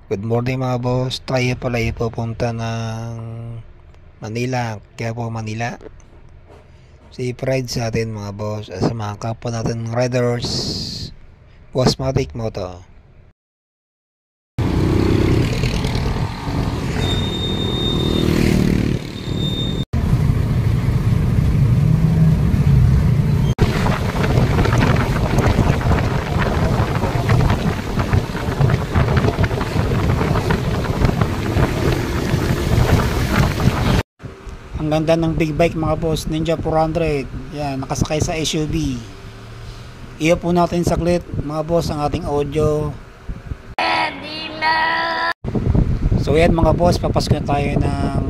Good morning mga boss. Tayo pala ipupunta ng Manila, Quiapo, Manila. Safe ride sa atin mga boss. Sa mga kapwa natin riders, Bossmatic Moto. Ang ganda ng big bike mga boss, Ninja 400. Yan, nakasakay sa SUV. Iyo po natin saglit mga boss ang ating audio. So yan mga boss, papasko na tayo ng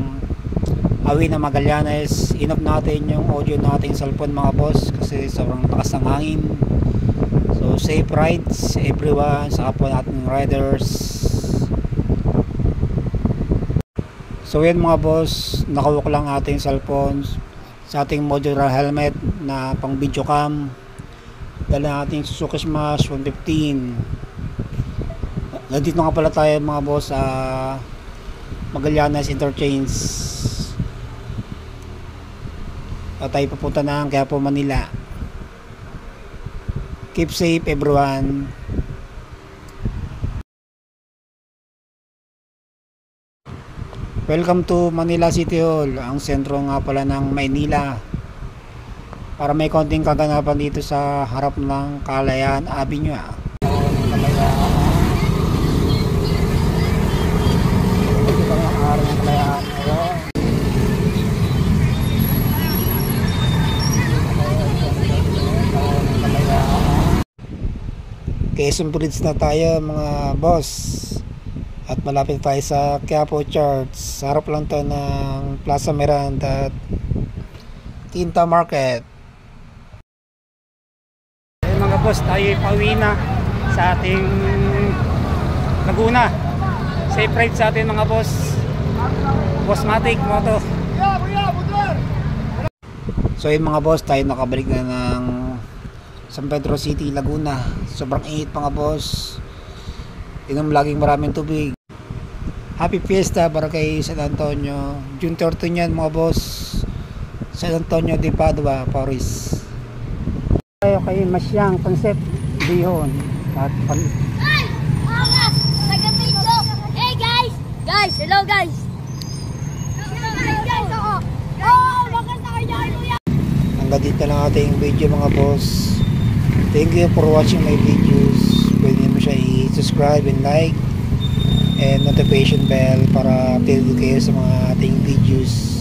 Awi na Magallanes. Inop natin yung audio nating cellphone mga boss kasi sobrang lakas ng hangin. So safe rides everyone sa kapwa nating riders. So yan mga boss, nakawak lang ating cellphones sa ating modular helmet na pang video cam. Dala nating Suzuki Smash 115. Nandito nga pala tayo mga boss sa Magallanes Interchange. At tayo papunta ng Quiapo, Manila. Keep safe everyone. Welcome to Manila City Hall, ang sentro nga pala ng Maynila. Para may konting kaganapan dito sa harap ng Kalayaan Avenue. Quezon Bridge na tayo mga boss. At malapit tayo sa Quiapo Church. Harap lang to ng Plaza Miranda at Tinta Market. Ayun mga boss, tayo pauwi na sa ating Laguna. Safe ride sa atin mga boss. Bossmatic Moto. So yun mga boss, tayo nakabalik na ng San Pedro City, Laguna. Sobrang init mga boss. Inom laging maraming tubig. Happy Fiesta para kay San Antonio. June 13 yan mga boss. San Antonio de Padua, Paris. Tayo kay Masyang Concept Bihon. At Hey! Angas! Taga-video! Hey guys! Guys! Hello guys! Hello guys! Oh! Maganda kayo kuya! Hanggang dito lang ating video mga boss. Thank you for watching my videos. Pwede mo siya i-subscribe and like and notification bell para updated kayo sa mga ating videos.